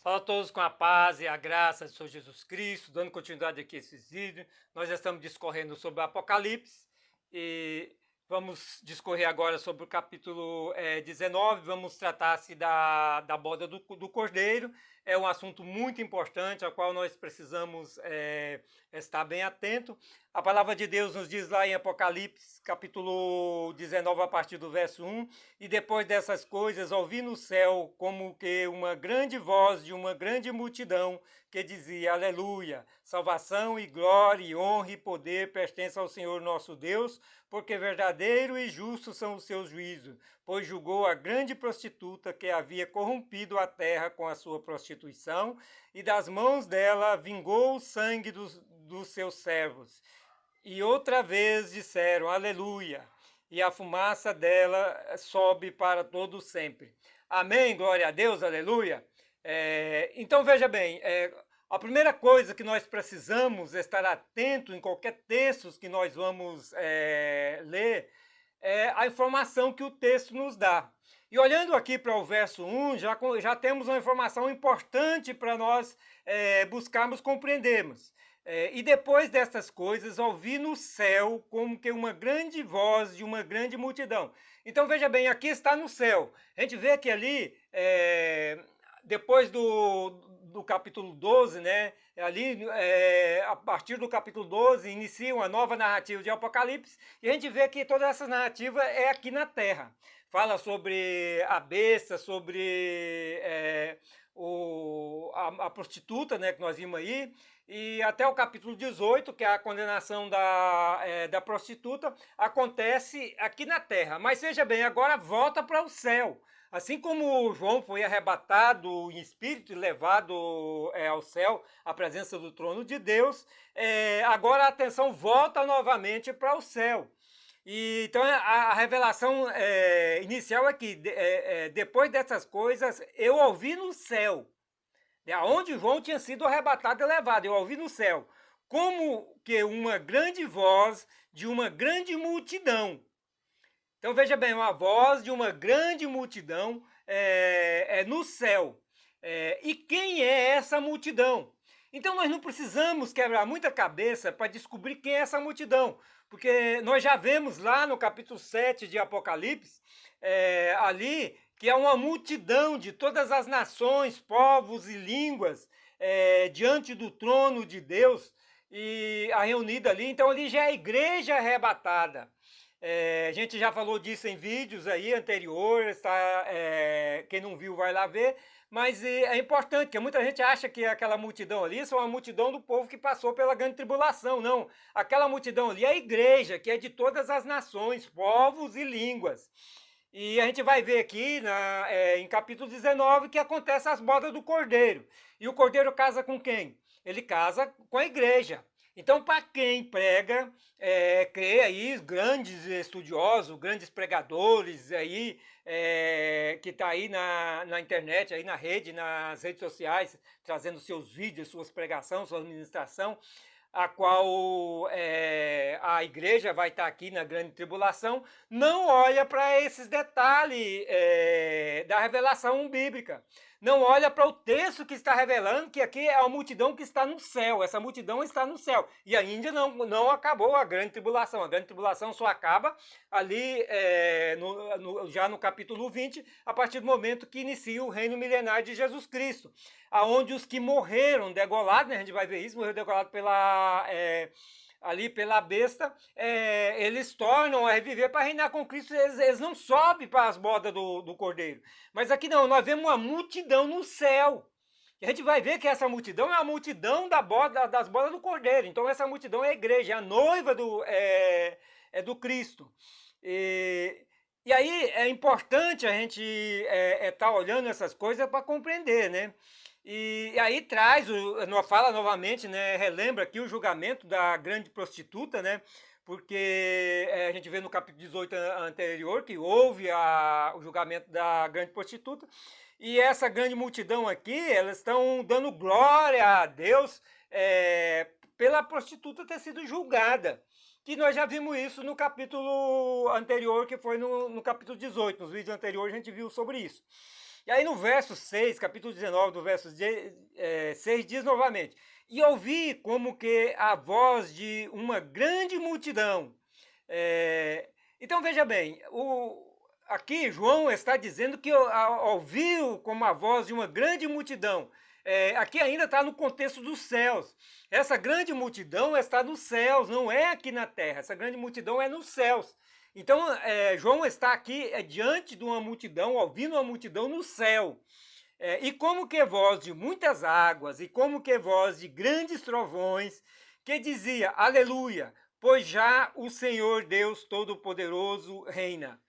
Fala a todos com a paz e a graça do Senhor Jesus Cristo, dando continuidade aqui a esses vídeos. Nós já estamos discorrendo sobre o Apocalipse e vamos discorrer agora sobre o capítulo 19. Vamos tratar-se da boda do Cordeiro. É um assunto muito importante, ao qual nós precisamos estar bem atento. A palavra de Deus nos diz lá em Apocalipse, capítulo 19, a partir do verso 1, e depois dessas coisas, ouvi no céu como que uma grande voz de uma grande multidão que dizia, aleluia, salvação e glória e honra e poder pertencem ao Senhor nosso Deus, porque verdadeiro e justo são os seus juízos, pois julgou a grande prostituta que havia corrompido a terra com a sua prostituição, e das mãos dela vingou o sangue dos seus servos. E outra vez disseram, aleluia, e a fumaça dela sobe para todo sempre. Amém, glória a Deus, aleluia. Então veja bem, a primeira coisa que nós precisamos estar atento em qualquer texto que nós vamos ler é a informação que o texto nos dá. E olhando aqui para o verso 1, já temos uma informação importante para nós buscarmos compreendermos. E depois dessas coisas, ouvi no céu como que uma grande voz de uma grande multidão. Então veja bem, aqui está no céu. A gente vê que ali, depois do capítulo 12, né? Ali, a partir do capítulo 12, inicia uma nova narrativa de Apocalipse, e a gente vê que toda essa narrativa é aqui na Terra. Fala sobre a besta, sobre a prostituta, né, que nós vimos aí, e até o capítulo 18, que é a condenação da prostituta, acontece aqui na terra. Mas veja bem, agora volta para o céu. Assim como João foi arrebatado em espírito e levado ao céu, à presença do trono de Deus, agora a atenção volta novamente para o céu. Então a revelação inicial é que depois dessas coisas eu ouvi no céu, aonde João tinha sido arrebatado e levado, eu ouvi no céu, como que uma grande voz de uma grande multidão. Então veja bem, uma voz de uma grande multidão no céu. E quem é essa multidão? Então nós não precisamos quebrar muita cabeça para descobrir quem é essa multidão, porque nós já vemos lá no capítulo 7 de Apocalipse, ali, que é uma multidão de todas as nações, povos e línguas diante do trono de Deus e a reunida ali. Então ali já é a igreja arrebatada. A gente já falou disso em vídeos aí anteriores, tá? Quem não viu vai lá ver, mas é importante, porque muita gente acha que aquela multidão ali são a multidão do povo que passou pela grande tribulação. Não, aquela multidão ali é a igreja, que é de todas as nações, povos e línguas. E a gente vai ver aqui em capítulo 19 que acontece as bodas do Cordeiro. E o Cordeiro casa com quem? Ele casa com a igreja. Então, para quem prega, crê aí, grandes estudiosos, grandes pregadores aí, que está aí na internet, aí na rede, nas redes sociais, trazendo seus vídeos, suas pregações, sua ministração, a qual a igreja vai estar aqui na grande tribulação, não olha para esses detalhes da revelação bíblica. Não olha para o texto que está revelando que aqui é a multidão que está no céu. Essa multidão está no céu. E ainda não acabou a grande tribulação. A grande tribulação só acaba ali já no capítulo 20, a partir do momento que inicia o reino milenar de Jesus Cristo. Aonde os que morreram degolados, né, a gente vai ver isso, morreram degolados ali pela besta, eles tornam a reviver para reinar com Cristo. Eles não sobem para as bodas do Cordeiro. Mas aqui não, nós vemos uma multidão no céu. E a gente vai ver que essa multidão é a multidão das bodas do Cordeiro. Então essa multidão é a igreja, é a noiva do Cristo. E aí é importante a gente estar olhando essas coisas para compreender, né? E aí traz, fala novamente, né, relembra aqui o julgamento da grande prostituta, né, porque a gente vê no capítulo 18 anterior que houve o julgamento da grande prostituta, e essa grande multidão aqui, elas estão dando glória a Deus pela prostituta ter sido julgada, que nós já vimos isso no capítulo anterior, que foi no capítulo 18, nos vídeos anteriores a gente viu sobre isso. E aí no verso 6, capítulo 19, do verso 6, diz novamente: e ouvi como que a voz de uma grande multidão. Então veja bem, aqui João está dizendo que ouviu como a voz de uma grande multidão. Aqui ainda está no contexto dos céus. Essa grande multidão está nos céus, não é aqui na terra. Essa grande multidão é nos céus. Então, João está aqui diante de uma multidão, ouvindo uma multidão no céu. E como que voz de muitas águas, e como que voz de grandes trovões, que dizia, aleluia, pois já o Senhor Deus Todo-Poderoso reina.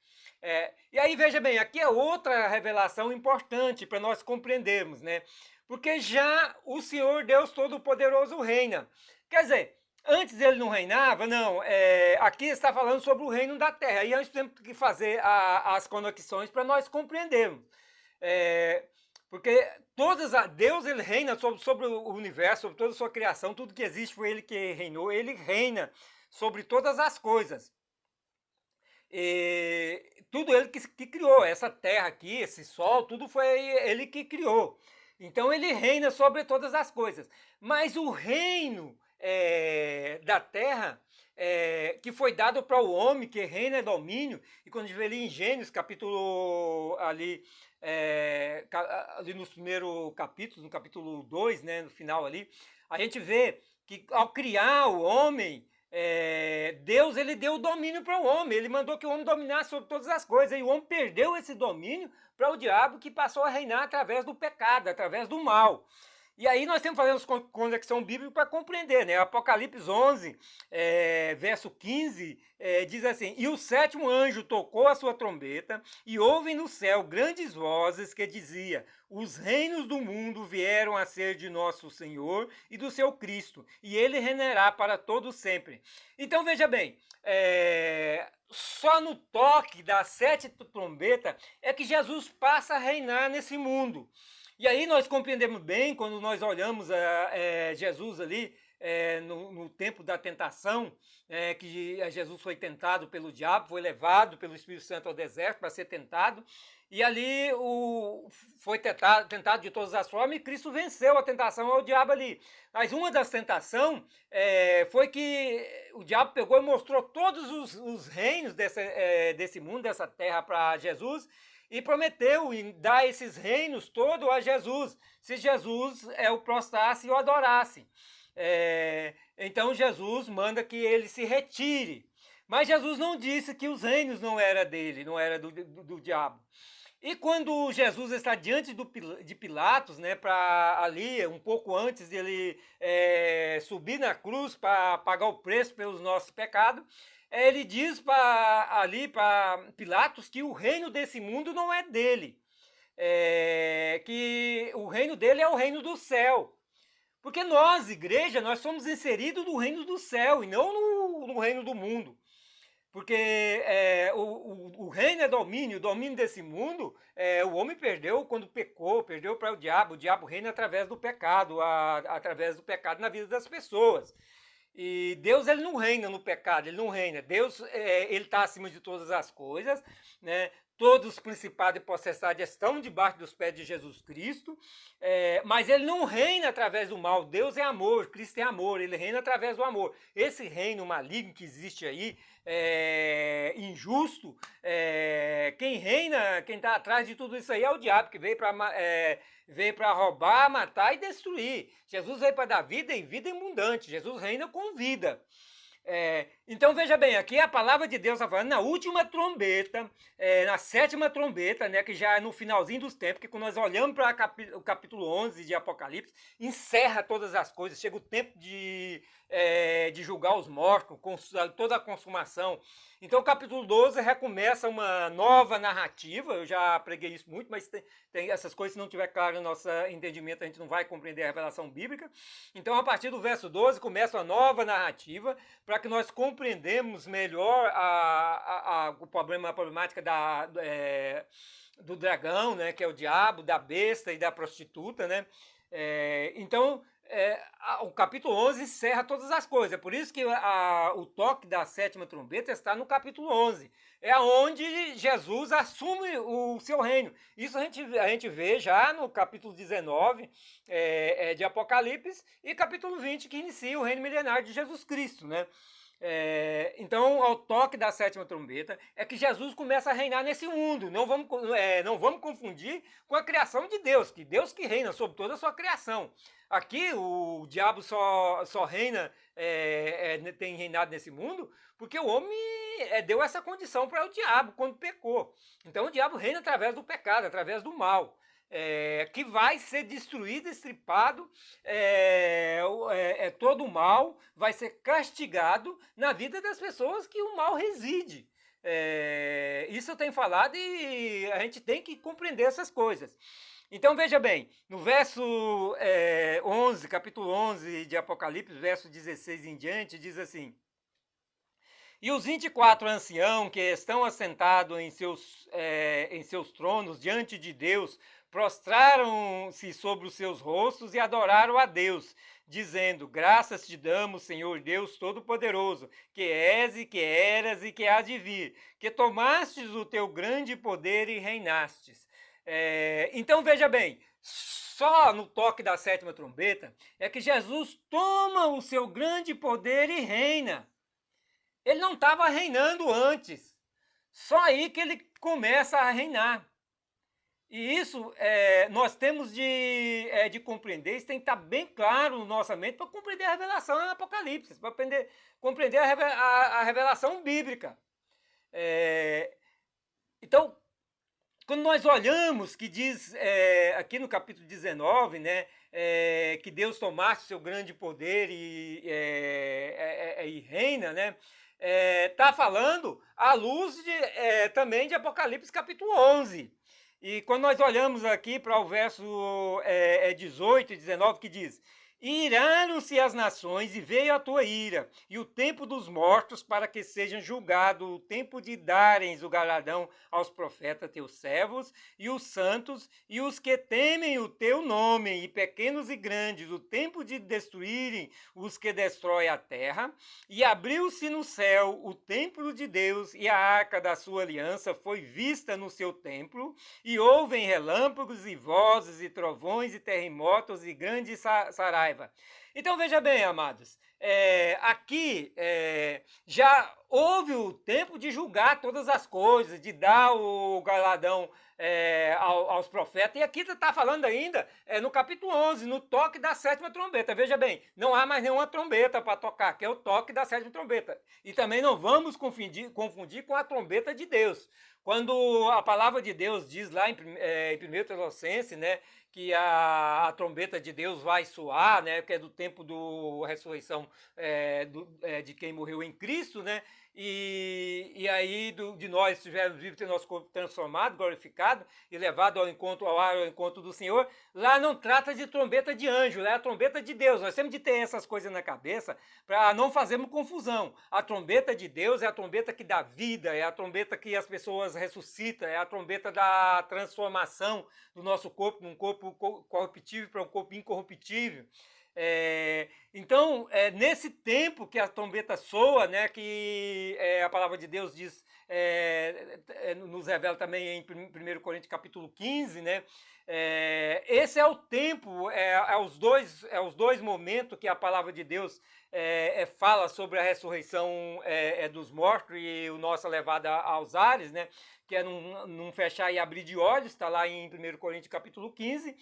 E aí, veja bem, aqui é outra revelação importante para nós compreendermos, né? Porque já o Senhor Deus Todo-Poderoso reina. Quer dizer, antes ele não reinava? Não. Aqui está falando sobre o reino da terra. E antes temos que fazer as conexões para nós compreendermos. Porque Deus ele reina sobre o universo, sobre toda a sua criação, tudo que existe foi ele que reinou, ele reina sobre todas as coisas. Tudo ele que criou, essa terra aqui, esse sol, tudo foi ele que criou. Então ele reina sobre todas as coisas. Mas o reino da terra, que foi dado para o homem, que reina é domínio, e quando a gente vê ali em Gênesis, capítulo ali nos primeiros capítulos, no capítulo 2, né, no final ali, a gente vê que ao criar o homem, Deus ele deu o domínio para o homem, ele mandou que o homem dominasse sobre todas as coisas, e o homem perdeu esse domínio para o diabo, que passou a reinar através do pecado, através do mal. E aí nós temos que fazer uma conexão bíblica para compreender, né? Apocalipse 11, verso 15, diz assim, e o sétimo anjo tocou a sua trombeta, e houve no céu grandes vozes que dizia, os reinos do mundo vieram a ser de nosso Senhor e do seu Cristo, e ele reinará para todo sempre. Então veja bem, só no toque da sétima trombeta é que Jesus passa a reinar nesse mundo. E aí nós compreendemos bem, quando nós olhamos Jesus ali, no tempo da tentação, que Jesus foi tentado pelo diabo, foi levado pelo Espírito Santo ao deserto para ser tentado, e ali foi tentado de todas as formas, e Cristo venceu a tentação ao diabo ali. Mas uma das tentações foi que o diabo pegou e mostrou todos os reinos desse mundo, dessa terra para Jesus, e prometeu dar esses reinos todos a Jesus, se Jesus o prostrasse e o adorasse. Então Jesus manda que ele se retire. Mas Jesus não disse que os reinos não eram dele, não era do diabo. E quando Jesus está diante de Pilatos, né, para ali, um pouco antes de ele subir na cruz para pagar o preço pelos nossos pecados, ele diz para Pilatos que o reino desse mundo não é dele, que o reino dele é o reino do céu. Porque nós, igreja, nós somos inseridos no reino do céu e não no reino do mundo. Porque o reino é domínio, o domínio desse mundo, o homem perdeu quando pecou, perdeu para o diabo reina através do pecado, através do pecado na vida das pessoas. E Deus ele não reina no pecado, ele não reina. Deus ele está acima de todas as coisas, né? Todos os principados e potestades estão debaixo dos pés de Jesus Cristo, mas ele não reina através do mal. Deus é amor, Cristo é amor, ele reina através do amor. Esse reino maligno que existe aí, injusto, quem reina, quem está atrás de tudo isso aí é o diabo, que veio para roubar, matar e destruir. Jesus veio para dar vida e vida abundante. Jesus reina com vida. Então veja bem, aqui a palavra de Deus está falando na última trombeta, na sétima trombeta, né, que já é no finalzinho dos tempos, que quando nós olhamos para o capítulo 11 de Apocalipse, encerra todas as coisas, chega o tempo de julgar os mortos, com toda a consumação. Então o capítulo 12 recomeça uma nova narrativa, eu já preguei isso muito, mas tem essas coisas, se não tiver claro no nosso entendimento, a gente não vai compreender a revelação bíblica. Então a partir do verso 12 começa uma nova narrativa, para que nós compreendamos melhor a problemática do dragão, né, que é o diabo, da besta e da prostituta, né? Então, o capítulo 11 encerra todas as coisas. É por isso que o toque da sétima trombeta está no capítulo 11. É onde Jesus assume o seu reino. Isso a gente vê já no capítulo 19 de Apocalipse e capítulo 20, que inicia o reino milenário de Jesus Cristo, né? Então, ao toque da sétima trombeta, é que Jesus começa a reinar nesse mundo. Não vamos confundir com a criação de Deus, que Deus que reina sobre toda a sua criação. Aqui o diabo só reina, tem reinado nesse mundo, porque o homem deu essa condição para o diabo quando pecou. Então o diabo reina através do pecado, através do mal. Que vai ser destruído, estripado, todo o mal vai ser castigado na vida das pessoas que o mal reside. Isso eu tenho falado e a gente tem que compreender essas coisas. Então veja bem, no verso 11, capítulo 11 de Apocalipse, verso 16 em diante, diz assim: E os 24 anciãos que estão assentados em seus tronos diante de Deus, prostraram-se sobre os seus rostos e adoraram a Deus, dizendo: Graças te damos, Senhor Deus Todo-Poderoso, que és e que eras e que há de vir, que tomastes o teu grande poder e reinastes. Então veja bem, só no toque da sétima trombeta é que Jesus toma o seu grande poder e reina. Ele não estava reinando antes. Só aí que ele começa a reinar. E isso nós temos de compreender, isso tem que estar bem claro na nossa mente para compreender a revelação em Apocalipse, para compreender a revelação bíblica. Então, quando nós olhamos que diz aqui no capítulo 19, né, que Deus tomasse seu grande poder e reina, né, está falando à luz também de Apocalipse capítulo 11. E quando nós olhamos aqui para o verso 18 e 19, que diz: Iraram-se as nações e veio a tua ira, e o tempo dos mortos para que sejam julgados, o tempo de darem o galardão aos profetas teus servos, e os santos, e os que temem o teu nome, e pequenos e grandes, o tempo de destruírem os que destroem a terra. E abriu-se no céu o templo de Deus, e a arca da sua aliança foi vista no seu templo, e ouvem relâmpagos e vozes e trovões e terremotos e grandes saraiva. Então veja bem, amados, aqui já houve o tempo de julgar todas as coisas, de dar o galardão aos profetas, e aqui está falando ainda no capítulo 11, no toque da sétima trombeta. Veja bem, não há mais nenhuma trombeta para tocar, que é o toque da sétima trombeta. E também não vamos confundir com a trombeta de Deus. Quando a palavra de Deus diz lá em 1 Tessalonicenses, né, que a trombeta de Deus vai soar, né, que é do tempo da ressurreição de quem morreu em Cristo, né, e aí de nós estivermos vivos, ter nosso corpo transformado, glorificado e levado ao encontro do Senhor. Lá não trata de trombeta de anjo, é a trombeta de Deus. Nós temos de ter essas coisas na cabeça para não fazermos confusão. A trombeta de Deus é a trombeta que dá vida, é a trombeta que as pessoas ressuscitam, é a trombeta da transformação do nosso corpo, de um corpo corruptível para um corpo incorruptível. Então, nesse tempo que a trombeta soa, né, que a palavra de Deus diz, nos revela também em 1 Coríntios capítulo 15, né, esse é o tempo, os dois momentos que a palavra de Deus fala sobre a ressurreição dos mortos e o nossa levada aos ares, né, que é num fechar e abrir de olhos, está lá em 1 Coríntios capítulo 15.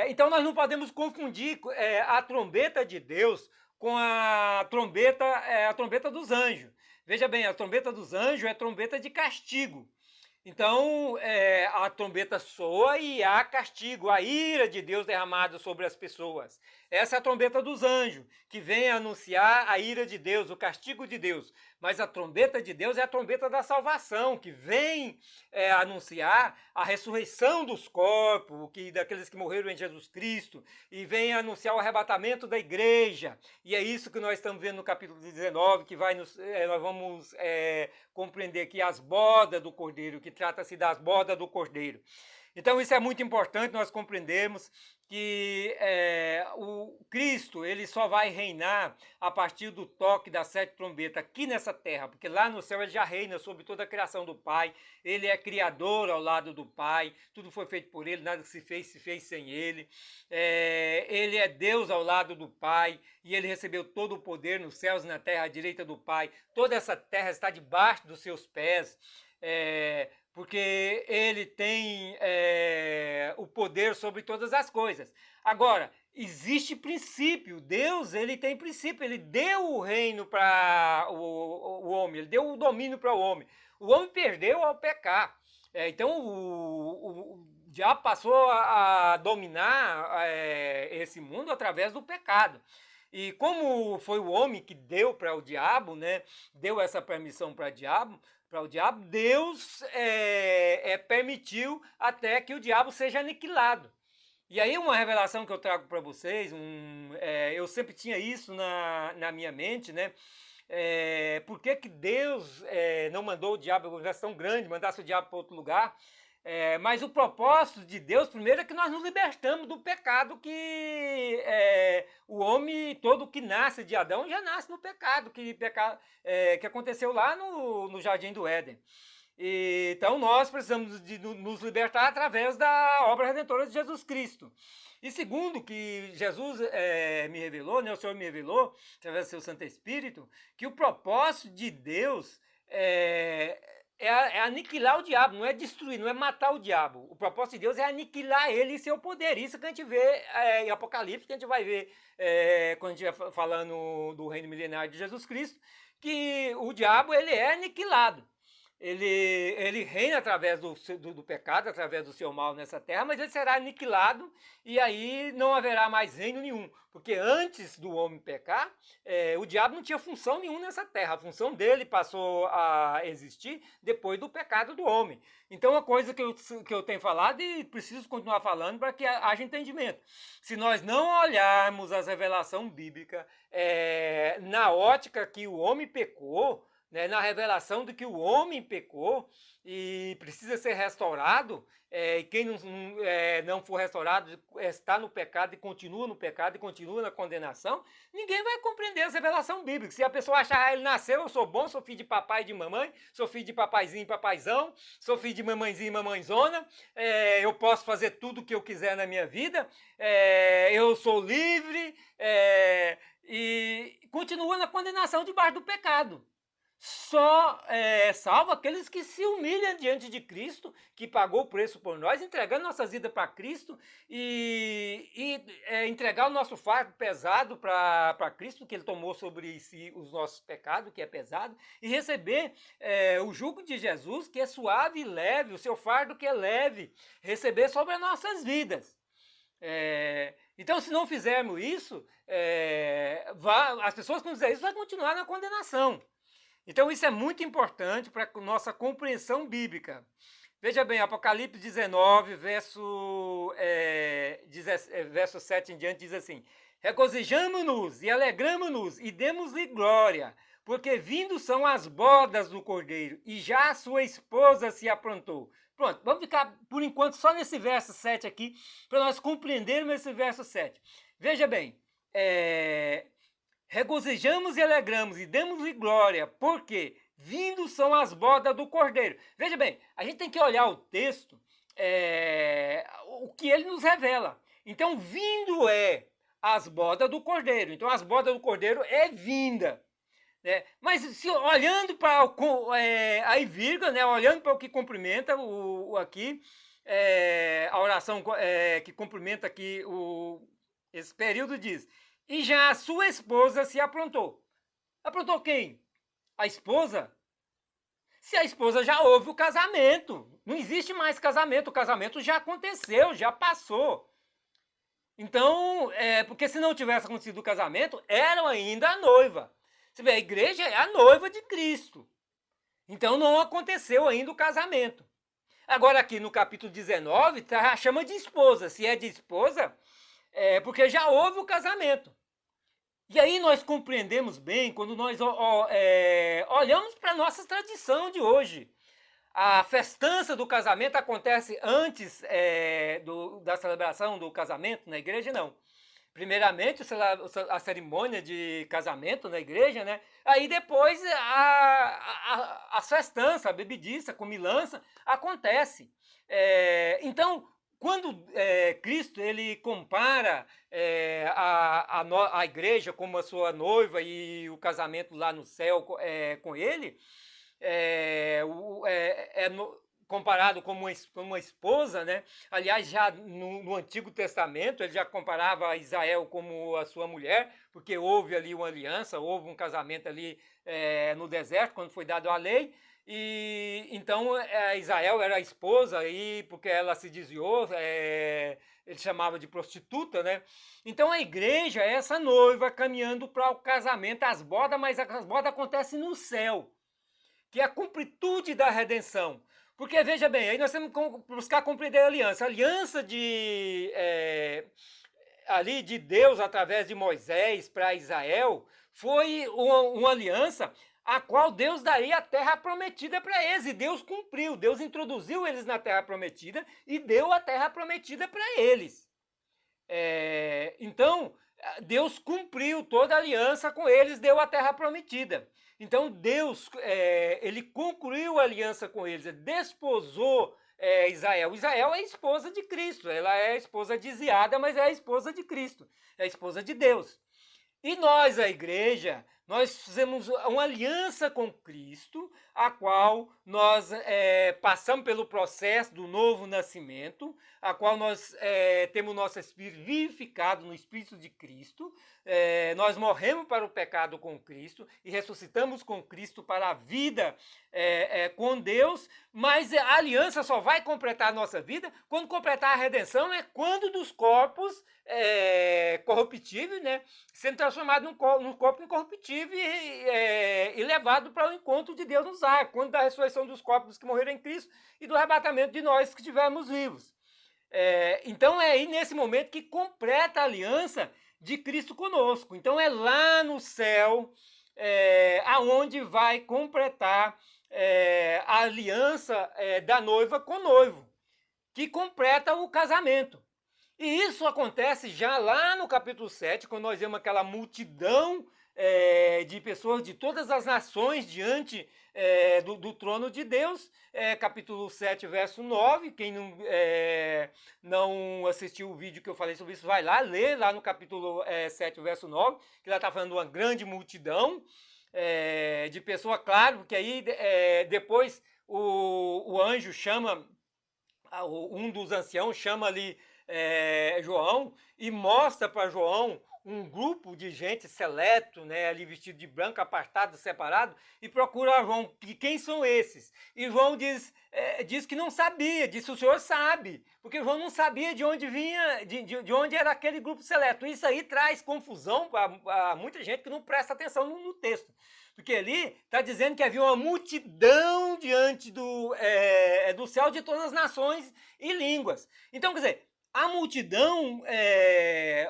Então nós não podemos confundir a trombeta de Deus com a trombeta dos anjos. Veja bem, a trombeta dos anjos é trombeta de castigo. Então, a trombeta soa e há castigo, a ira de Deus derramada sobre as pessoas. Essa é a trombeta dos anjos, que vem anunciar a ira de Deus, o castigo de Deus. Mas a trombeta de Deus é a trombeta da salvação, que vem anunciar a ressurreição dos corpos, daqueles que morreram em Jesus Cristo, e vem anunciar o arrebatamento da igreja. E é isso que nós estamos vendo no capítulo 19, que nós vamos compreender aqui as bodas do Cordeiro, que trata-se das bodas do Cordeiro. Então isso é muito importante nós compreendermos que o Cristo ele só vai reinar a partir do toque das 7 trombetas aqui nessa terra, porque lá no céu ele já reina sobre toda a criação do Pai, ele é criador ao lado do Pai, tudo foi feito por ele, nada que se fez sem ele, ele é Deus ao lado do Pai, e ele recebeu todo o poder nos céus e na terra à direita do Pai, toda essa terra está debaixo dos seus pés, porque ele tem o poder sobre todas as coisas. Agora, existe princípio, Deus ele tem princípio, ele deu o reino para o homem, ele deu o domínio para o homem. O homem perdeu ao pecar. Então o diabo passou a dominar esse mundo através do pecado. E como foi o homem que deu para o diabo, né, deu essa permissão para o diabo, Deus permitiu até que o diabo seja aniquilado. E aí uma revelação que eu trago para vocês, eu sempre tinha isso na minha mente, né? Por que Deus não mandou o diabo, uma organização tão grande, mandasse o diabo para outro lugar? Mas o propósito de Deus, primeiro, é que nós nos libertamos do pecado que o homem todo que nasce de Adão já nasce no pecado, que aconteceu lá no Jardim do Éden. Então nós precisamos de nos libertar através da obra redentora de Jesus Cristo. E segundo, que Jesus me revelou, né, o Senhor me revelou, através do seu Santo Espírito, que o propósito de Deus é aniquilar o diabo, não é destruir, não é matar o diabo. O propósito de Deus é aniquilar ele e seu poder. Isso que a gente vê em Apocalipse, que a gente vai ver quando a gente vai falando do reino milenário de Jesus Cristo, que o diabo ele é aniquilado. Ele reina através do pecado, através do seu mal nessa terra, mas ele será aniquilado e aí não haverá mais reino nenhum. Porque antes do homem pecar, o diabo não tinha função nenhuma nessa terra. A função dele passou a existir depois do pecado do homem. Então, uma coisa que eu tenho falado e preciso continuar falando para que haja entendimento. Se nós não olharmos as revelações bíblicas na ótica que o homem pecou, na revelação de que o homem pecou e precisa ser restaurado, e quem não for restaurado está no pecado e continua no pecado e continua na condenação, ninguém vai compreender essa revelação bíblica. Se a pessoa achar, ele nasceu, eu sou bom, sou filho de papai e de mamãe, sou filho de papaizinho e papaizão, sou filho de mamãezinho e mamãezona, eu posso fazer tudo o que eu quiser na minha vida, eu sou livre, e continua na condenação debaixo do pecado. Só salvo aqueles que se humilham diante de Cristo, que pagou o preço por nós, entregando nossas vidas para Cristo e entregar o nosso fardo pesado para Cristo, que Ele tomou sobre si os nossos pecados, que é pesado, e receber o jugo de Jesus, que é suave e leve, o seu fardo que é leve, receber sobre as nossas vidas. Então, se não fizermos isso, as pessoas que não fizerem isso vão continuar na condenação. Então isso é muito importante para a nossa compreensão bíblica. Veja bem, Apocalipse 19, verso 7 em diante, diz assim: regozijamo-nos e alegramo-nos e demos-lhe glória, porque vindo são as bodas do Cordeiro, e já a sua esposa se aprontou. Pronto, vamos ficar por enquanto só nesse verso 7 aqui, para nós compreendermos esse verso 7. Veja bem, regozijamos e alegramos e demos-lhe glória, porque vindo são as bodas do Cordeiro. Veja bem, a gente tem que olhar o texto, o que ele nos revela. Então, vindo as bodas do Cordeiro. Então, as bodas do Cordeiro é vinda. Mas se olhando para aí vírgula, olhando para o que cumprimenta aqui, a oração que cumprimenta aqui esse período diz: e já a sua esposa se aprontou. Aprontou quem? A esposa? Se a esposa já houve o casamento. Não existe mais casamento. O casamento já aconteceu, já passou. Então, porque se não tivesse acontecido o casamento, eram ainda a noiva. Você vê, a igreja é a noiva de Cristo. Então não aconteceu ainda o casamento. Agora aqui no capítulo 19, chama de esposa. Se é de esposa, porque já houve o casamento. E aí nós compreendemos bem quando nós olhamos para a nossa tradição de hoje. a festança do casamento acontece antes da celebração do casamento na igreja? Não. Primeiramente, a cerimônia de casamento na igreja, né? Aí depois a festança, a bebidiça, a comilança acontece. Então, quando Cristo ele compara a igreja como a sua noiva e o casamento lá no céu com ele, comparado como uma esposa, né? Aliás, já no Antigo Testamento, ele já comparava Israel como a sua mulher, porque houve ali uma aliança, houve um casamento ali no deserto, quando foi dado a lei, e então Israel era a esposa, e porque ela se desviou, ele chamava de prostituta, né? Então a igreja é essa noiva caminhando para o casamento, as bodas, mas as bodas acontecem no céu, que é a completude da redenção. Porque, veja bem, aí nós temos que buscar compreender a aliança. A aliança ali de Deus através de Moisés para Israel foi uma aliança a qual Deus daria a terra prometida para eles. E Deus cumpriu. Deus introduziu eles na terra prometida e deu a terra prometida para eles. Então, Deus cumpriu toda a aliança com eles, deu a terra prometida. Então, Deus, ele concluiu a aliança com eles, desposou Israel. Israel é a esposa de Cristo, ela é a esposa desviada, mas é a esposa de Cristo, é a esposa de Deus. E nós, a igreja, nós fizemos uma aliança com Cristo, a qual nós passamos pelo processo do novo nascimento, a qual nós temos nosso espírito vivificado no Espírito de Cristo, nós morremos para o pecado com Cristo e ressuscitamos com Cristo para a vida com Deus, mas a aliança só vai completar a nossa vida quando completar a redenção, quando dos corpos corruptíveis, né, sendo transformado num corpo incorruptível e levado para o encontro de Deus nos ar, quando da ressurreição dos corpos que morreram em Cristo e do arrebatamento de nós que estivermos vivos. Então é aí nesse momento que completa a aliança de Cristo conosco. Então é lá no céu aonde vai completar a aliança da noiva com o noivo, que completa o casamento. E isso acontece já lá no capítulo 7, quando nós vemos aquela multidão de pessoas de todas as nações diante do trono de Deus, capítulo 7, verso 9. Quem não assistiu o vídeo que eu falei sobre isso, vai lá, lê lá no capítulo 7, verso 9, que lá está falando de uma grande multidão de pessoas, claro, porque aí depois o anjo chama, um dos anciãos chama ali João e mostra para João um grupo de gente seleto, né, ali vestido de branco, apartado, separado, e procura João, quem são esses? E João diz que não sabia, disse: o senhor sabe, porque João não sabia de onde vinha, de onde era aquele grupo seleto. Isso aí traz confusão para muita gente que não presta atenção no texto. Porque ali está dizendo que havia uma multidão diante do céu de todas as nações e línguas. Então, quer dizer, a multidão,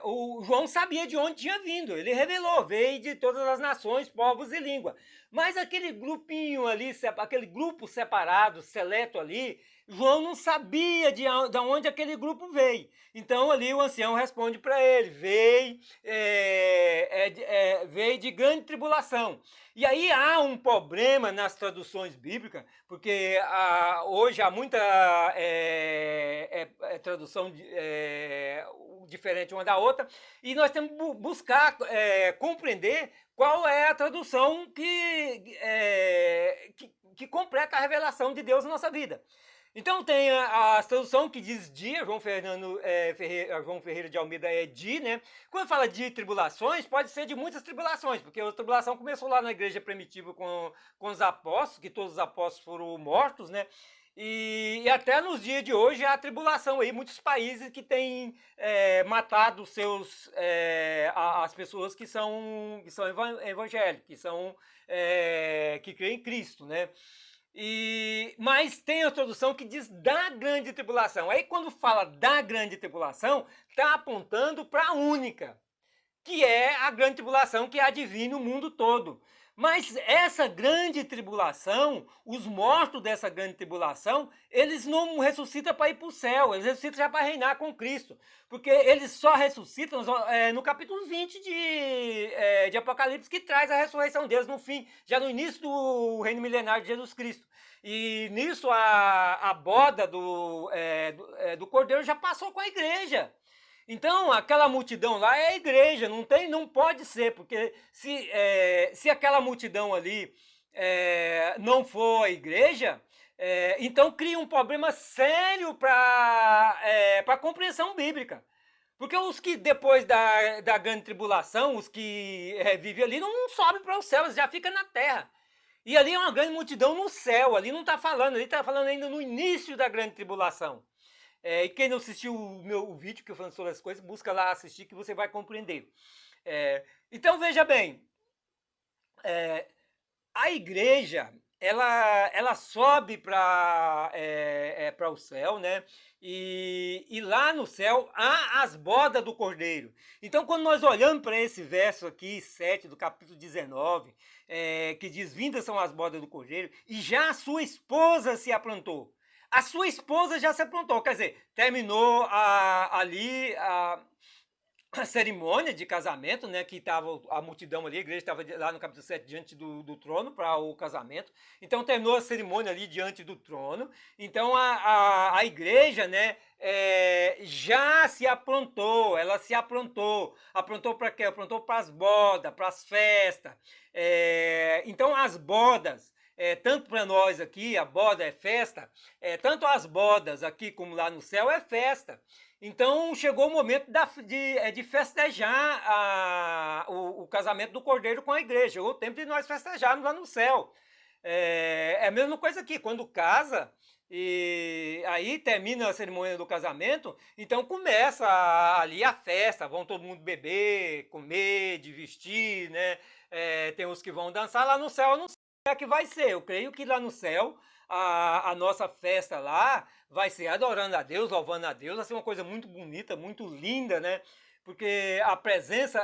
o João sabia de onde tinha vindo, ele revelou, veio de todas as nações, povos e língua. Mas aquele grupinho ali, aquele grupo separado, seleto ali, João não sabia de onde aquele grupo veio. Então ali o ancião responde para ele: veio de grande tribulação. E aí há um problema nas traduções bíblicas, porque hoje há muita tradução diferente uma da outra, e nós temos que buscar compreender qual é a tradução que completa a revelação de Deus na nossa vida. Então tem a tradução que diz dia, João Ferreira de Almeida é de, né? Quando fala de tribulações, pode ser de muitas tribulações, porque a tribulação começou lá na igreja primitiva com os apóstolos, que todos os apóstolos foram mortos, né? E até nos dias de hoje há a tribulação aí, muitos países que têm matado as pessoas que são evangélicos, que creem em Cristo, né? Mas tem a tradução que diz da grande tribulação. Aí quando fala da grande tribulação, está apontando para a única, que é a grande tribulação que advém no mundo todo. Mas essa grande tribulação, os mortos dessa grande tribulação, eles não ressuscitam para ir para o céu, eles ressuscitam já para reinar com Cristo. Porque eles só ressuscitam no capítulo 20 de Apocalipse, que traz a ressurreição deles no fim, já no início do reino milenário de Jesus Cristo. E nisso a boda do Cordeiro já passou com a igreja. Então, aquela multidão lá é a igreja, não pode ser, porque se aquela multidão ali não for a igreja, então cria um problema sério para a compreensão bíblica. Porque os que depois da grande tribulação, os que vivem ali, não sobem para o céu, eles já ficam na terra. E ali é uma grande multidão no céu, ali não está falando, ali está falando ainda no início da grande tribulação. E quem não assistiu o vídeo que eu falando sobre as coisas, busca lá assistir que você vai compreender. Então veja bem, a igreja ela sobe para o céu, né? E lá no céu há as bodas do Cordeiro. Então, quando nós olhamos para esse verso aqui, 7 do capítulo 19, que diz: Vindas são as bodas do Cordeiro, e já a sua esposa se aprontou. A sua esposa já se aprontou, quer dizer, terminou ali a cerimônia de casamento, né, que estava a multidão ali, a igreja estava lá no capítulo 7 diante do trono para o casamento. Então terminou a cerimônia ali diante do trono. Então a igreja, né, já se aprontou, ela se aprontou. Aprontou para quê? Aprontou para as bodas, para as festas. Então as bodas, tanto para nós aqui, a boda é festa, tanto as bodas aqui como lá no céu é festa. Então chegou o momento de festejar o casamento do Cordeiro com a igreja. Chegou o tempo de nós festejarmos lá no céu. É a mesma coisa aqui, quando casa, e aí termina a cerimônia do casamento, então começa ali a festa, vão todo mundo beber, comer, de vestir, né? Tem os que vão dançar lá no céu, eu não sei como é que vai ser. Eu creio que lá no céu a nossa festa lá vai ser adorando a Deus, louvando a Deus, vai ser uma coisa muito bonita, muito linda, né? Porque a presença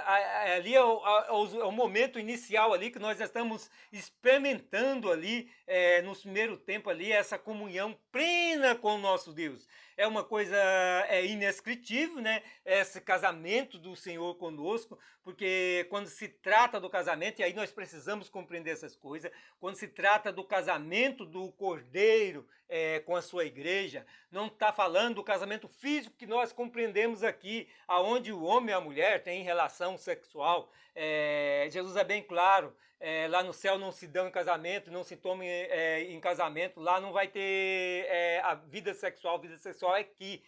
ali é o momento inicial ali que nós estamos experimentando ali no primeiro tempo ali essa comunhão plena com o nosso Deus. É uma coisa inescritível, né? Esse casamento do Senhor conosco, porque quando se trata do casamento, e aí nós precisamos compreender essas coisas, quando se trata do casamento do Cordeiro com a sua igreja, não está falando do casamento físico que nós compreendemos aqui, aonde o homem e a mulher têm relação sexual. Jesus é bem claro, lá no céu não se dão em casamento, não se toma em casamento, lá não vai ter a vida sexual é aqui.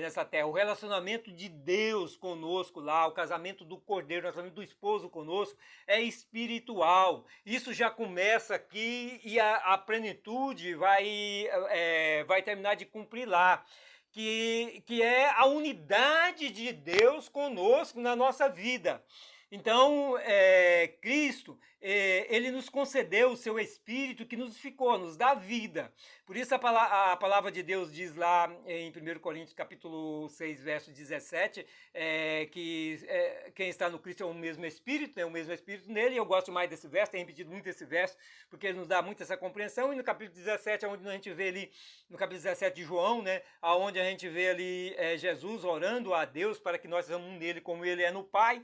Nessa terra, o relacionamento de Deus conosco lá, o casamento do Cordeiro, o relacionamento do esposo conosco é espiritual. Isso já começa aqui e a plenitude vai terminar de cumprir lá. Que é a unidade de Deus conosco na nossa vida. Então, Cristo, ele nos concedeu o seu Espírito que nos ficou, nos dá vida. Por isso a palavra de Deus diz lá em 1 Coríntios capítulo 6, verso 17, que quem está no Cristo é o mesmo Espírito, né, o mesmo Espírito nele. Eu gosto mais desse verso, tenho repetido muito esse verso, porque ele nos dá muito essa compreensão. E no capítulo 17, onde a gente vê ali, no capítulo 17 de João, né, onde a gente vê ali Jesus orando a Deus para que nós sejamos um nele como ele é no Pai.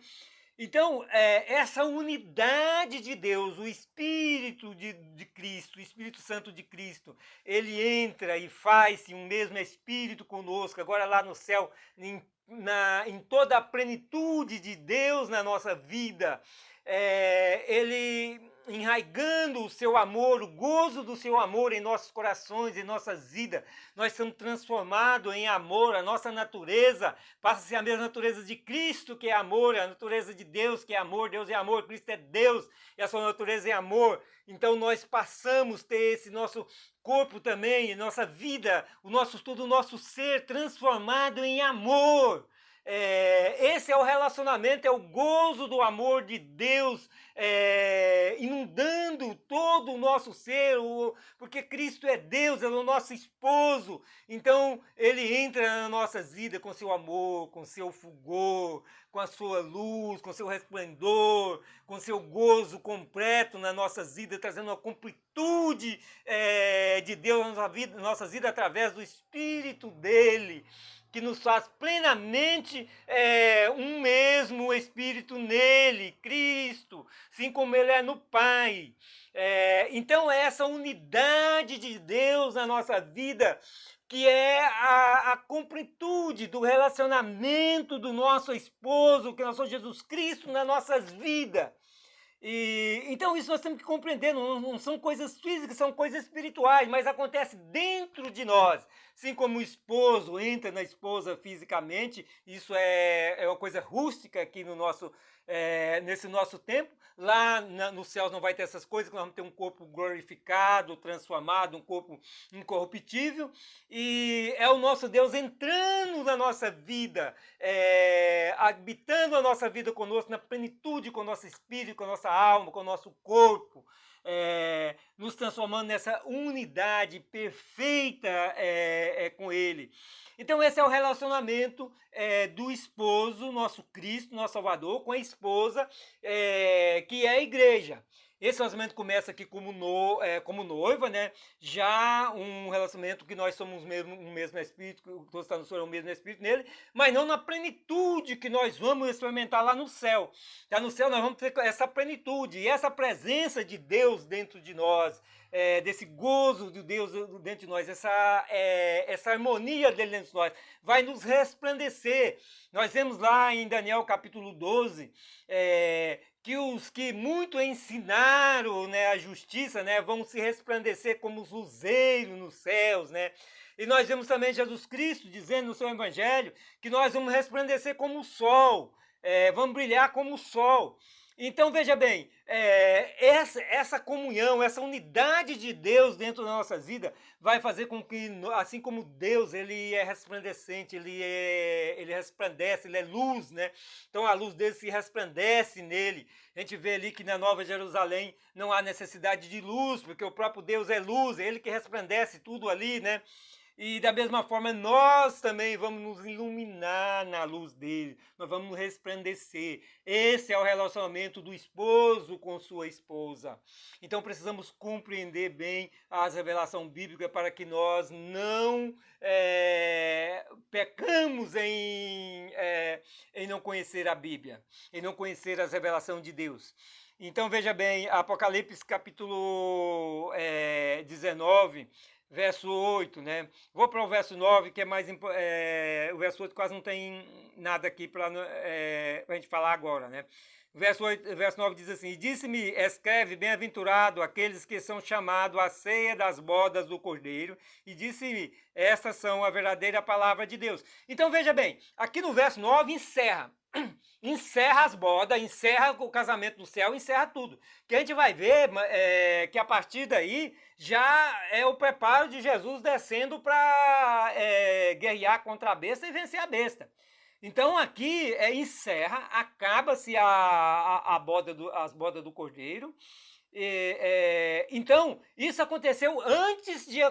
Então, essa unidade de Deus, o Espírito de Cristo, o Espírito Santo de Cristo, ele entra e faz-se um mesmo Espírito conosco, agora lá no céu, em toda a plenitude de Deus na nossa vida, ele enraigando o seu amor, o gozo do seu amor em nossos corações, em nossas vidas, nós somos transformados em amor, a nossa natureza passa a ser a mesma natureza de Cristo, que é amor, a natureza de Deus, que é amor, Deus é amor, Cristo é Deus, e a sua natureza é amor. Então nós passamos a ter esse nosso corpo também, nossa vida, o nosso ser transformado em amor. Esse é o relacionamento, é o gozo do amor de Deus inundando todo o nosso ser, porque Cristo é Deus, é o nosso esposo. Então ele entra nas nossas vidas com seu amor, com seu fulgor, com a sua luz, com seu resplendor, com seu gozo completo nas nossas vidas, trazendo uma completude de Deus nas nossas vidas através do Espírito dele, que nos faz plenamente um mesmo Espírito nele, Cristo, assim como ele é no Pai. Então, essa unidade de Deus na nossa vida, que é a completude do relacionamento do nosso esposo, que é o nosso Jesus Cristo, nas nossas vidas. Então isso nós temos que compreender, não são coisas físicas, são coisas espirituais, mas acontece dentro de nós. Assim como o esposo entra na esposa fisicamente, isso é uma coisa rústica aqui nesse nosso tempo. Lá nos céus não vai ter essas coisas, nós vamos ter um corpo glorificado, transformado, um corpo incorruptível, e é o nosso Deus entrando na nossa vida, habitando a nossa vida conosco, na plenitude, com o nosso espírito, com a nossa alma, com o nosso corpo, nos transformando nessa unidade perfeita com Ele. Então esse é o relacionamento do esposo, nosso Cristo, nosso Salvador, com a esposa, que é a igreja. Esse relacionamento começa aqui como noiva, né? Já um relacionamento que nós somos um mesmo Espírito, todos estão no Senhor, o mesmo Espírito nele, mas não na plenitude que nós vamos experimentar lá no céu. Já no céu nós vamos ter essa plenitude e essa presença de Deus dentro de nós, desse gozo de Deus dentro de nós, essa harmonia dele dentro de nós, vai nos resplandecer. Nós vemos lá em Daniel capítulo 12, que os que muito ensinaram, né, a justiça, né, vão se resplandecer como os luzeiros nos céus, né? E nós vemos também Jesus Cristo dizendo no seu evangelho que nós vamos resplandecer como o sol, vamos brilhar como o sol. Então veja bem, essa comunhão, essa unidade de Deus dentro das nossas vidas vai fazer com que, assim como Deus, ele é resplandecente, ele resplandece, ele é luz, né? Então a luz dele se resplandece nele. A gente vê ali que na Nova Jerusalém não há necessidade de luz, porque o próprio Deus é luz, é ele que resplandece tudo ali, né? E da mesma forma nós também vamos nos iluminar na luz dele, nós vamos nos resplandecer. Esse é o relacionamento do esposo com sua esposa. Então precisamos compreender bem as revelações bíblicas para que nós não pecamos em não conhecer a Bíblia, em não conhecer as revelações de Deus. Então veja bem, Apocalipse capítulo 19, verso 8, né? Vou para o verso 9, que é mais... o verso 8 quase não tem nada aqui para a gente falar agora, né? O verso 9 diz assim: e disse-me, escreve, bem-aventurado aqueles que são chamados à ceia das bodas do Cordeiro, e disse-me, estas são a verdadeira palavra de Deus. Então veja bem, aqui no verso 9 encerra as bodas, encerra o casamento no céu, encerra tudo. Que a gente vai ver que a partir daí já é o preparo de Jesus descendo para guerrear contra a besta e vencer a besta. Então aqui encerra, acaba-se as bodas do Cordeiro. Então, isso aconteceu antes de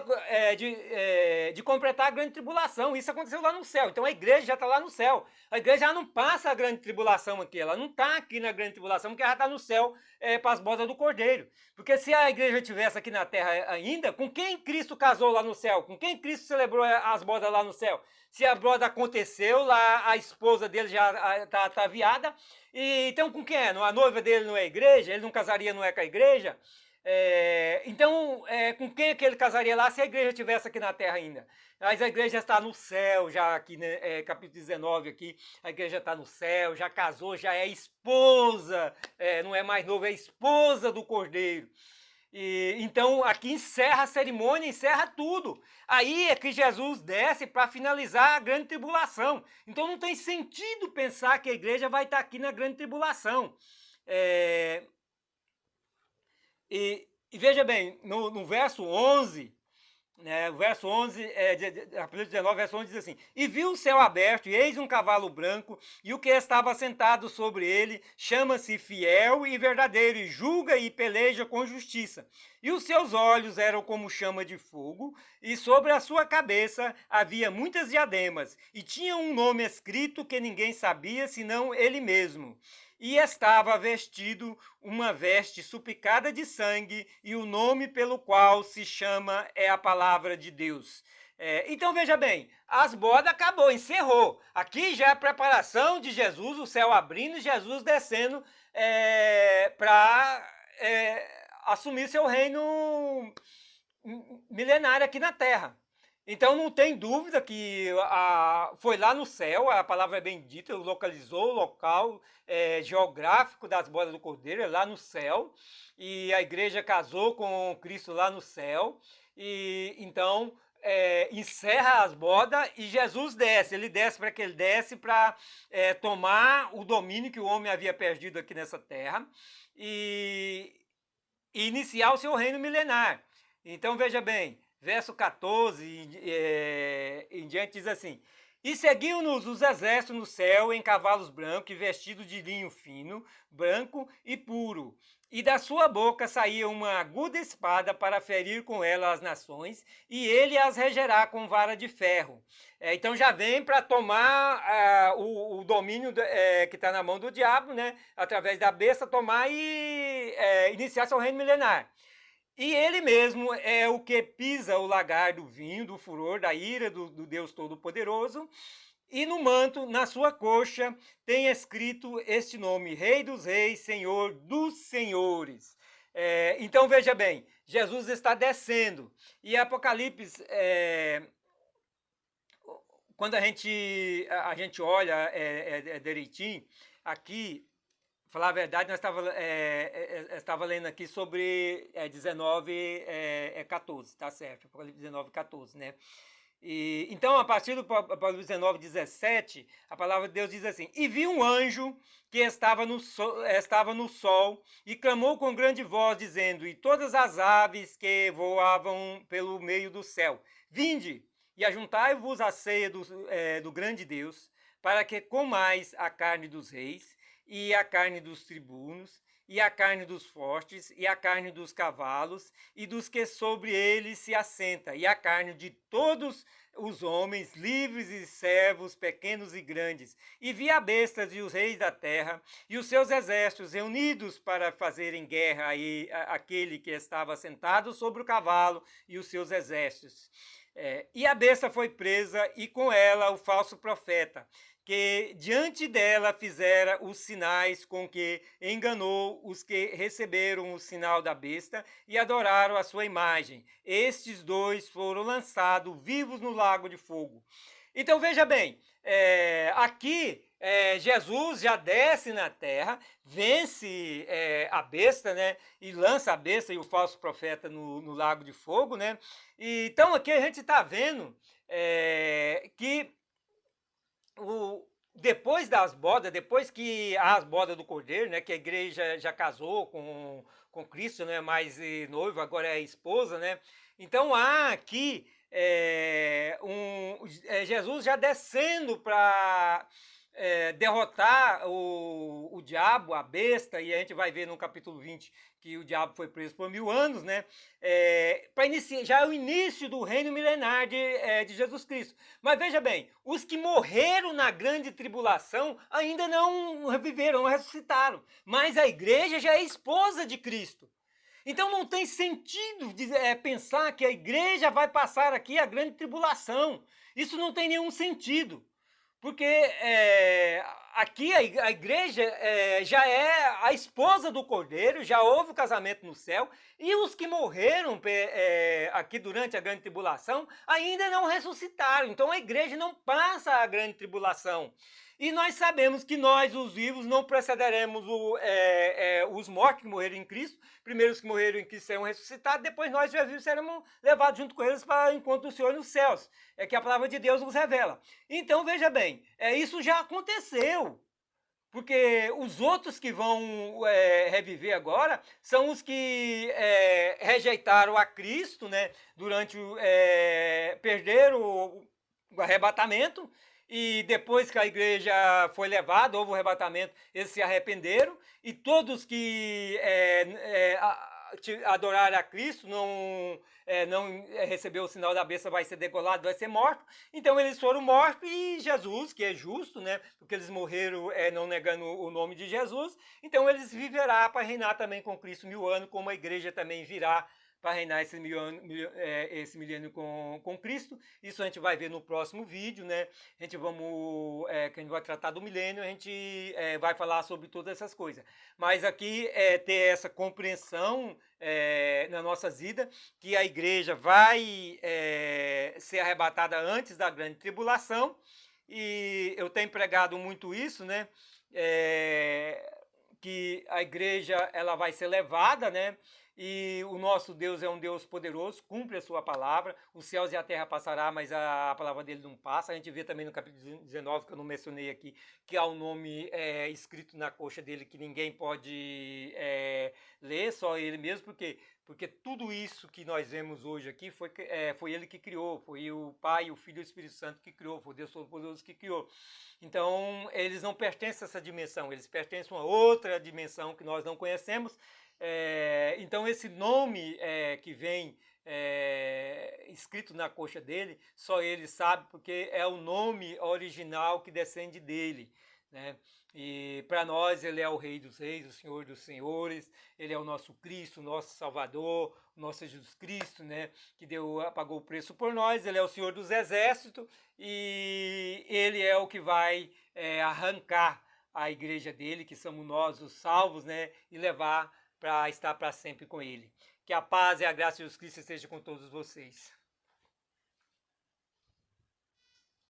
completar a grande tribulação. Isso aconteceu lá no céu. Então a igreja já está lá no céu. A igreja já não passa a grande tribulação aqui. Ela não está aqui na grande tribulação, porque ela está no céu para as bodas do Cordeiro. Porque se a igreja estivesse aqui na terra ainda, com quem Cristo casou lá no céu? Com quem Cristo celebrou as bodas lá no céu? Se a boda aconteceu, lá a esposa dele já está ataviada. Então com quem é? A noiva dele não é a igreja? Ele não casaria, não é com a igreja? Então, com quem é que ele casaria lá se a igreja estivesse aqui na terra ainda? Mas a igreja está no céu, já aqui, né, capítulo 19 aqui, a igreja está no céu, já casou, já é esposa, não é mais noiva, é esposa do Cordeiro. Então aqui encerra a cerimônia, encerra tudo. Aí é que Jesus desce para finalizar a grande tribulação. Então não tem sentido pensar que a igreja vai estar aqui na grande tribulação. E veja bem, no verso 11, O verso 11, capítulo 19, verso 11 diz assim: E viu o céu aberto, e eis um cavalo branco, e o que estava sentado sobre ele chama-se Fiel e Verdadeiro, e julga e peleja com justiça. E os seus olhos eram como chama de fogo, e sobre a sua cabeça havia muitas diademas, e tinha um nome escrito que ninguém sabia senão ele mesmo. E estava vestido uma veste suplicada de sangue, e o nome pelo qual se chama é a palavra de Deus. Então veja bem, as bodas acabou, encerrou. Aqui já é a preparação de Jesus, o céu abrindo e Jesus descendo para assumir seu reino milenário aqui na terra. Então não tem dúvida que foi lá no céu, a palavra é bem dita, localizou o local geográfico das bodas do Cordeiro, é lá no céu, e a igreja casou com Cristo lá no céu, e então encerra as bodas e Jesus desce, ele desce para que ele desce para tomar o domínio que o homem havia perdido aqui nessa terra e iniciar o seu reino milenar. Então veja bem, verso 14 em diante diz assim: E seguiam-nos os exércitos no céu em cavalos brancos e vestidos de linho fino, branco e puro. E da sua boca saía uma aguda espada para ferir com ela as nações, e ele as regerá com vara de ferro. Então já vem para tomar o domínio que está na mão do diabo, né? Através da besta, tomar e iniciar seu reino milenar. E ele mesmo é o que pisa o lagar do vinho, do furor, da ira do Deus Todo-Poderoso. E no manto, na sua coxa, tem escrito este nome: Rei dos Reis, Senhor dos Senhores. Então veja bem, Jesus está descendo. E Apocalipse, quando a gente olha direitinho, aqui, falar a verdade, nós estava lendo aqui sobre 19, 14, tá certo? Apocalipse 19, 14, né? Então, a partir do Apocalipse 19, 17, a palavra de Deus diz assim: E vi um anjo que estava no sol e clamou com grande voz, dizendo: E todas as aves que voavam pelo meio do céu, vinde e ajuntai-vos à ceia do grande Deus, para que comais a carne dos reis, e a carne dos tribunos, e a carne dos fortes, e a carne dos cavalos, e dos que sobre eles se assenta, e a carne de todos os homens, livres e servos, pequenos e grandes. E vi a bestas e os reis da terra, e os seus exércitos reunidos para fazerem guerra àquele que estava sentado sobre o cavalo e os seus exércitos. E a besta foi presa, e com ela o falso profeta, que diante dela fizera os sinais com que enganou os que receberam o sinal da besta e adoraram a sua imagem. Estes dois foram lançados vivos no lago de fogo. Então veja bem, aqui Jesus já desce na terra, vence a besta, né? E lança a besta e o falso profeta no lago de fogo, né? Então aqui a gente está vendo que depois das bodas, depois que as bodas do Cordeiro, né, que a igreja já casou com Cristo, não é mais noivo, agora é esposa, né? Então há aqui Jesus já descendo para derrotar o diabo, a besta, e a gente vai ver no capítulo 20 que o diabo foi preso por 1000 anos, né? Para iniciar, já é o início do reino milenar de Jesus Cristo. Mas veja bem, os que morreram na grande tribulação ainda não reviveram, não ressuscitaram. Mas a igreja já é esposa de Cristo. Então não tem sentido pensar que a igreja vai passar aqui a grande tribulação. Isso não tem nenhum sentido. Porque aqui a igreja já é a esposa do Cordeiro, já houve o casamento no céu, e os que morreram aqui durante a grande tribulação ainda não ressuscitaram. Então a igreja não passa a grande tribulação. E nós sabemos que nós, os vivos, não precederemos os mortos que morreram em Cristo. Primeiro os que morreram em Cristo serão ressuscitados, depois nós, os vivos, seremos levados junto com eles para o encontro do Senhor nos céus. É que a palavra de Deus nos revela. Então, veja bem, isso já aconteceu. Porque os outros que vão reviver agora são os que rejeitaram a Cristo, né? Durante perderam o arrebatamento, e depois que a igreja foi levada, houve o arrebatamento, eles se arrependeram, e todos que adoraram a Cristo, não recebeu o sinal da besta, vai ser degolado, vai ser morto. Então eles foram mortos, e Jesus, que é justo, né? Porque eles morreram não negando o nome de Jesus, então eles viverá para reinar também com Cristo 1000 anos, como a igreja também virá para reinar esse milênio com Cristo. Isso a gente vai ver no próximo vídeo, né? A gente que a gente vai tratar do milênio, a gente vai falar sobre todas essas coisas. Mas aqui ter essa compreensão na nossa vida, que a igreja vai ser arrebatada antes da grande tribulação, e eu tenho pregado muito isso, né? Que a igreja ela vai ser levada, né? E o nosso Deus é um Deus poderoso, cumpre a sua palavra, os céus e a terra passará, mas a palavra dele não passa. A gente vê também no capítulo 19, que eu não mencionei aqui, que há um nome escrito na coxa dele que ninguém pode ler, só ele mesmo, porque tudo isso que nós vemos hoje aqui foi ele que criou, foi o Pai, o Filho e o Espírito Santo que criou, foi Deus Todo-Poderoso que criou. Então, eles não pertencem a essa dimensão, eles pertencem a uma outra dimensão que nós não conhecemos. Então, esse nome que vem escrito na coxa dele, só ele sabe, porque é o nome original que descende dele, né? E para nós ele é o Rei dos Reis, o Senhor dos Senhores, ele é o nosso Cristo, o nosso Salvador, o nosso Jesus Cristo, né? Que pagou o preço por nós. Ele é o Senhor dos Exércitos, e ele é o que vai arrancar a igreja dele, que somos nós os salvos, né? E levar para estar para sempre com ele. Que a paz e a graça de Jesus Cristo esteja com todos vocês.